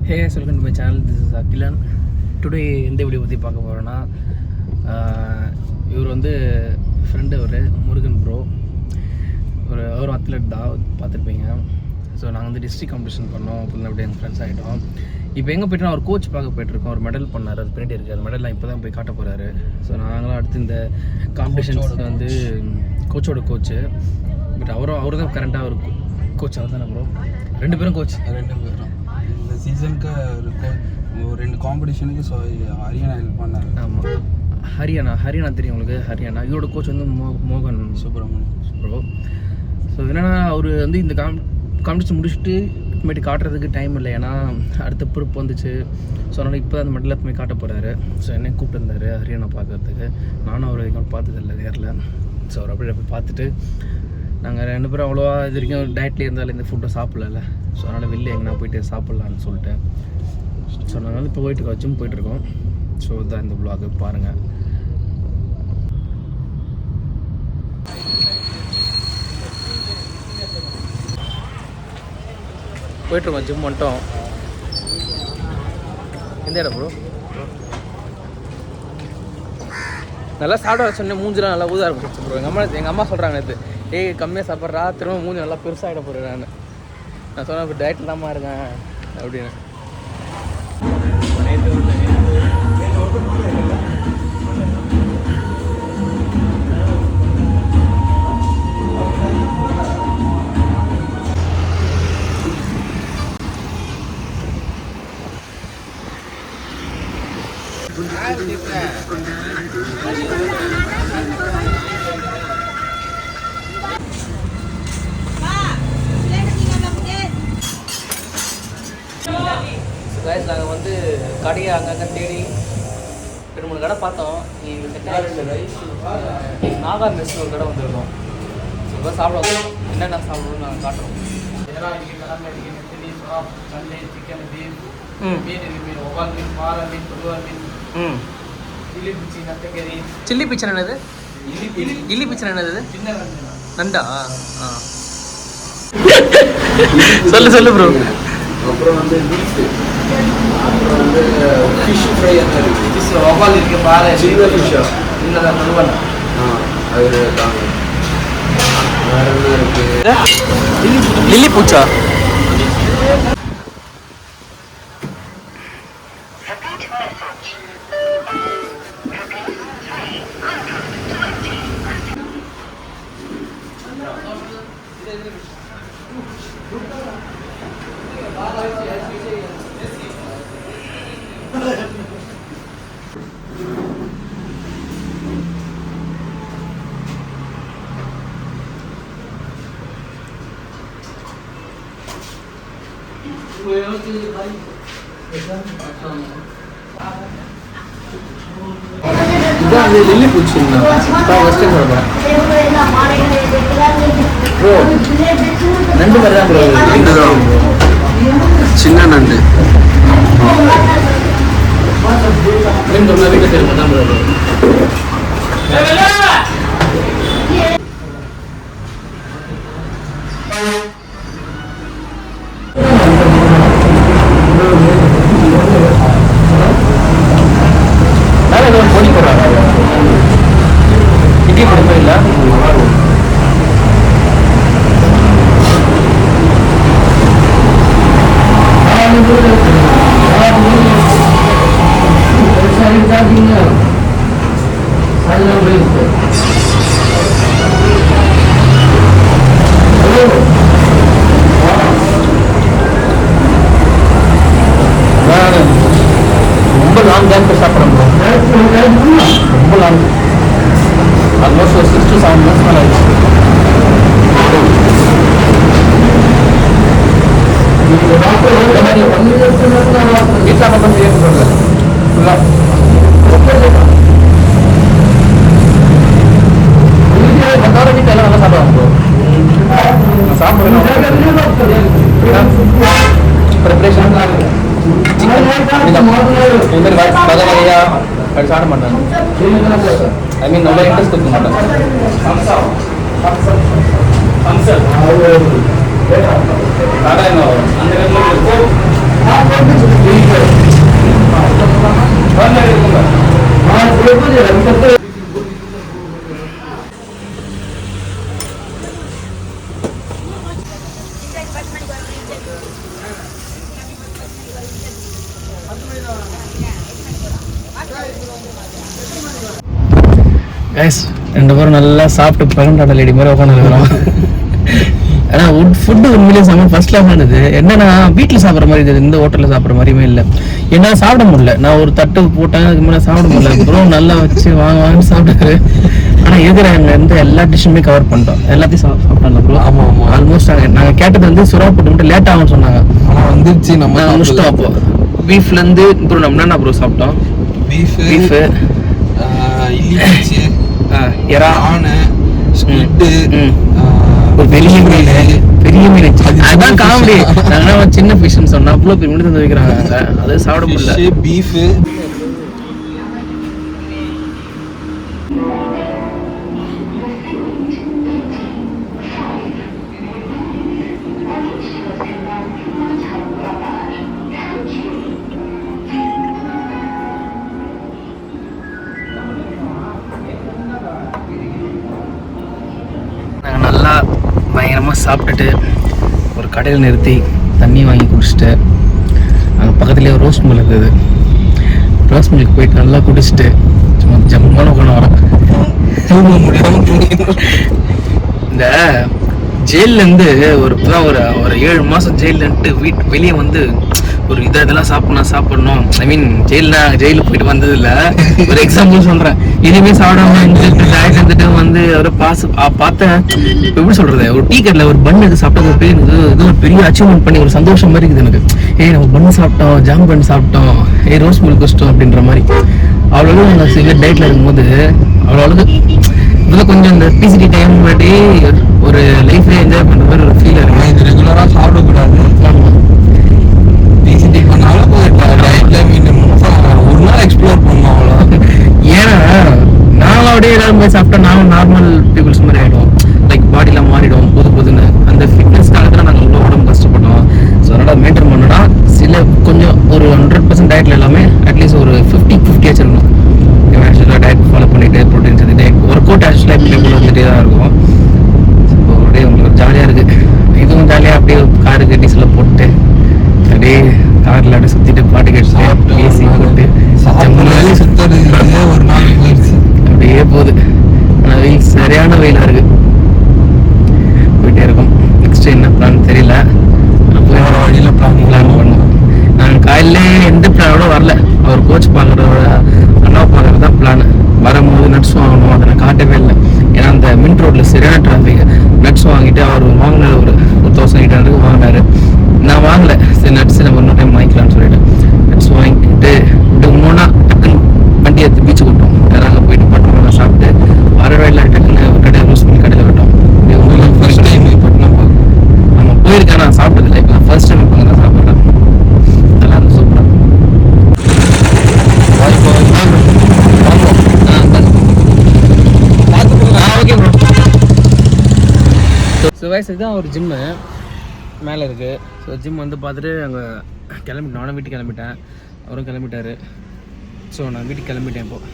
Hey welcome to my channel. This is Akilan. Today எந்த video பற்றி பார்க்க போகிறோன்னா, இவர் வந்து ஃப்ரெண்டு ஒரு முருகன் ப்ரோ, ஒரு அத்லெட் தான், பார்த்துருப்பீங்க. ஸோ நாங்கள் வந்து டிஸ்ட்ரிக்ட் காம்படிஷன் பண்ணோம். அப்படின்னா அப்படியே எங்கள் ஃப்ரெண்ட்ஸ் ஆகிட்டோம். இப்போ எங்கே போய்ட்டு ஒரு கோச் பார்க்க போய்ட்டுருக்கோம். ஒரு மெடல் பண்ணார், அது பின்னாடி இருக்குது. அந்த மெடல்லாம் இப்போ தான் போய் காட்ட போகிறாரு. ஸோ நாங்களாம் அடுத்து இந்த காம்படிஷன்ஸில் வந்து கோச்சோட கோச்சு. பட் அவர் தான் கரண்ட்டாக ஒரு கோச். அவர் தானே ப்ரோ? ரெண்டு பேரும் கோச். ரெண்டு பேரும் இந்த சீசனுக்கு ஒரு 2 காம்படிஷனுக்கு ஹரியானா ஹெல்ப் பண்ணார். ஆமாம், ஹரியானா தெரியும் உங்களுக்கு? ஹரியானா இதோட கோச் வந்து மோகன் சுப்ரமணியம் ப்ரோ. ஸோ என்னென்னா அவர் வந்து இந்த காம்படிஷன் முடிச்சுட்டு இனிமேட்டு காட்டுறதுக்கு டைம் இல்லை, ஏன்னா அடுத்த பொறுப்பு வந்துச்சு. ஸோ அதனால் இப்போ அந்த மெடல் போய் காட்ட போகிறாரு. ஸோ என்னை கூப்பிட்டுருந்தாரு ஹரியானா பார்க்குறதுக்கு. நானும் அவர் வரைக்கும் பார்த்ததில்லை நேரில். ஸோ அவர் அப்படியே போய் பார்த்துட்டு, நாங்கள் 2 பேரும் அவ்வளோவா இது வரைக்கும் டயட்லேயே இருந்தாலும் இந்த ஃபுட்டை சாப்பிடல. ஸோ அதனால் வெளில எங்கன்னா போயிட்டு சாப்பிட்லான்னு சொல்லிட்டு, ஸோ நாங்கள் இப்போ ஜிம் போயிட்டுருக்கோம். ஸோ தான் இந்த vlog பாருங்கள். போயிட்டுருக்கோம், ஜிம் வந்துட்டோம். எந்த இடம் ப்ரோ? நல்லா சாப்பிட சொன்னேன், மூஞ்சிலாம் நல்லா ஊத ஆரம்பிச்சு ப்ரோ. எங்கள் அம்மா சொல்கிறாங்க, இது கம்மியாக சாப்பிட்றா, திரும்ப மூஞ்சி நல்லா பெருசாகிட போகிறேன். நான் சொன்னேன் இப்போ டயட்டில் தான்மா இருக்கேன் அப்படின்னு. நாங்கள் வந்து கடையை அங்கங்கே தேடி 2-3 கடை பார்த்தோம். நாகா மெஸ்னு ஒரு கடை வந்துருக்கோம். ஸோ இப்போ சாப்பிட வந்தோம். என்னென்ன சாப்பிடணும்னு நாங்கள் காட்டுறோம். சண்டே சிக்கன், பீஃப், மீன் இருக்குது, மீன் ஒவ்வொரு மீன், பாறை மீன், பொதுவாக மீன், சில்லி பிச்சி, நத்தக்கறி. சில்லி பிச்சை என்னது? கில்லி பிச்சை என்னது? சின்ன நண்டா? சொல்லு ப்ரோ. அப்புறம் வந்து பீஃப், அப்புறம் வந்து ஃபிஷ் ஃப்ரை அந்த இருக்குது. ஃபிஷ் ஒவ்வால் இருக்குது, பாறை, சில்வர் ஃபிஷ்ஷா இல்லை நடுவன். அது தாங்க. வேறு என்ன இருக்குது? லில்லி பூச்சா? இதான் லில்லி பூச்சிங்களா? ஃபஸ்ட்டு சொல்கிறேன் ப்ரோ. நண்டு மாதிரி தான் ப்ரோ. சின்ன நண்டு சொன்ன வீட்டை தெரியுமா தான் ப்ரோ. பொடி போடுறாங்க, இட்லி பொடி இல்லை. ரொம்ப லாங் டைம் சாப்பிட்றோம், ரொம்ப லாங், ஆல்மோஸ்ட் ஒரு 6 to 7 months மேலே ஆயிடுச்சு. வீட்டில் பக்கம் செய்ய சொல்கிறேன் ஃபுல்லாக வீட்டில் எல்லாம் நல்லா சாப்பிடுவாங்க ப்ரோ. சாப்பிடுவேன் ப்ரிப்ரேஷன் சிக்கன் இது மாதிரி வகை வகையாக அப்படி சாப்பிட மாட்டாங்க. ஐ மீன் நல்லா இன்ட்ரெஸ்ட் கொடுக்க மாட்டாங்க. கடை என்ன வரும் அந்த கைஸ் 2 பேரும் நல்லா சாப்பிட்டு பகண்டாட லேடி மாதிரி உட்காந்துருக்கிறோம். ஆனால் ஃபுட்டு உண்மையிலே செம்ம ஃபர்ஸ்ட் கிளாஸ் இருந்தது. என்னன்னா வீட்டில் சாப்பிட்ற மாதிரி இருந்தது, இந்த ஹோட்டலில் சாப்பிட்ற மாதிரியுமே இல்லை. என்னால் சாப்பிட முடியல. நான் ஒரு தட்டு போட்டேன், அதுக்கு மேலே சாப்பிட முடியல. அப்புறம் நல்லா வச்சு வாங்கி சாப்பிட்டாரு. ஆனால் எதிராக எந்த எல்லா டிஷ்ஷுமே கவர் பண்ணிட்டோம். எல்லாத்தையும் சாப்பிட்டாங்க ப்ரோ. ஆமாம் ஆமாம், ஆல்மோஸ்ட் நாங்கள் கேட்டது வந்து சுறா போட்டு மட்டும் லேட் ஆகும்னு சொன்னாங்க. ஆனால் வந்துருச்சு, நம்ம முடிச்சிட்டோம். அப்போ பீஃப்லேருந்து ப்ரோ நம்ம என்னென்ன ப்ரோ சாப்பிட்டோம்? பீஃபு, இல்லி, எறா, ஸ்குவிட்டு, ஒரு பெரிய மீன். அதான் காமெடி. நாங்கள் சின்ன ஃபிஷ்னு சொன்னா அவ்வளோ பெரிய மீன் தந்து வைக்கிறாங்க, அது சாப்பிட முடியல. பீஃபு நல்லா பயங்கரமாக சாப்பிட்டுட்டு ஒரு கடையில் நிறுத்தி தண்ணி வாங்கி குடிச்சிட்டு அங்கே பக்கத்துலேயே ஒரு ரோஸ் மில் இருந்தது. ரோஸ் மில்க்கு போயிட்டு நல்லா குடிச்சிட்டு சும்மா ஜம்மான உட்காந்து வரோம். இந்த ஜெயிலேருந்து ஒரு 7 மாதம் ஜெயிலேருந்து வெளியே வந்து ஒரு இதெல்லாம் சாப்பிடணும். ஐ மீன் ஜெயிலுக்கு போயிட்டு வந்ததில்ல, ஒரு எக்ஸாம்பிள் சொல்கிறேன். எதுவுமே சாப்பிடாம இருந்துட்டு வந்து அவரை பார்த்தேன். எப்படி சொல்கிறது, ஒரு டீ கடையில் ஒரு பண்ணு சாப்பிட்டது இது ஒரு பெரிய அச்சீவ்மெண்ட் பண்ணி ஒரு சந்தோஷம் மாதிரி இருக்குது எனக்கு. நம்ம பண்ணு சாப்பிட்டோம், ஜாம் பண்ணி சாப்பிட்டோம், ரோஸ் மில்க் குடிச்சிட்டோம் அப்படின்ற மாதிரி. அவ்வளோ நாங்கள் சில டயட்டில் இருக்கும்போது அவ்வளோவுக்கு இதில் கொஞ்சம் இந்த பிசிடி டைம் முன்னாடி ஒரு லைஃப்லேயே என்ஜாய் பண்ணுற மாதிரி ஒரு ஃபீல் இருக்குது. இது ரெகுலராக சாப்பிடக்கூடாது. ஒரு நாள் எக்ஸ்ப்ளோர் பண்ணுவோம் அவ்வளோ. ஏன்னா நாங்கள் அப்படியே எல்லாரும் போய் சாப்பிட்டா நாங்கள் நார்மல் பீப்புள்ஸ் மாதிரி ஆகிடுவோம். லைக் பாடிலாம் மாறிடும் புதுன்னு. அந்த ஃபிட்னஸ்க்காக தான் நாங்கள் இவ்வளோ உடம்பு கஷ்டப்பட்டோம். ஸோ அதனால் மெயின்டைன் பண்ணோன்னா சில கொஞ்சம் ஒரு 100% டயட்டில் எல்லாமே அட்லீஸ்ட் ஒரு 50-50 வச்சிருக்கணும். ஆக்சுவலாக டயட் ஃபாலோ பண்ணிவிட்டு ப்ரோட்டீன்ஸ் எடுத்துகிட்டு ஒர்க் அவுட் ஆக்சுவலாக எப்படி கூட வந்துட்டே தான் இருக்கும். ஸோ அப்படியே உங்களுக்கு ஜாலியாக இருக்குது. இதுவும் ஜாலியாக அப்படியே காருக்கு டீசலில் போட்டு அப்படியே காரில் அப்படியே சுற்றிட்டு பாட்டு கேட்டு ஏசி போட்டு ஒரு நாள் போயிடுச்சு. அப்படியே போகுது. ஆனால் வெயில் சரியான வெயிலாக இருக்குது. போயிட்டே இருக்கும். நெக்ஸ்ட் என்ன பிளான் தெரியல. போய் வர வழியில் பிளான் பண்ணுவோம். நாங்கள் காலையிலே எந்த பிளானோட வரல. அவர் கோச் பார்க்குறதோட அண்ணா பார்க்குறது தான் பிளான். வரும்போது நட்ஸ் வாங்கணும், அதை நான் காட்டவே இல்லை. ஏன்னா அந்த மின் ரோட்டில் சரியான டிராஃபிக். நட்ஸ் வாங்கிட்டு அவர் வாங்கினார், ஒரு 1800 வாங்கினார். நான் வாங்கலை. சரி நட்ஸ் நம்ம இன்னொரு டைம் வாங்கிக்கலாம்னு சொல்லிட்டு நட்ஸ் வாங்கிட்டு இப்படி ஒன்றா டக்குன்னு வண்டி எடுத்து பீச்சுக்கு விட்டோம். அங்கே போயிட்டு பட்டணம் சாப்பிட்டு வர வழியில் டக்குன்னு ஒரு கடையில் ரோஸ் மில்க் கடையில் விட்டோம். உங்களுக்கு ஃபர்ஸ்ட் டைம் பட்டணம் நம்ம போயிருக்கேன், நான் சாப்பிட்டதில்லை. இப்போ ஃபர்ஸ்ட் டைம் இப்போ தான் சாப்பிட்றேன். நல்லா இருந்து சூப்பராக. Okay bro. ஸோ வயசு இதுதான் ஒரு ஜிம்மு மேலே இருக்குது. ஸோ ஜிம் வந்து பார்த்துட்டு அங்கே கிளம்பிட்டோம். நானும் வீட்டுக்கு கிளம்பிட்டேன், அவரும் கிளம்பிட்டார். ஸோ நான் வீட்டுக்கு கிளம்பிட்டேன் இப்போது.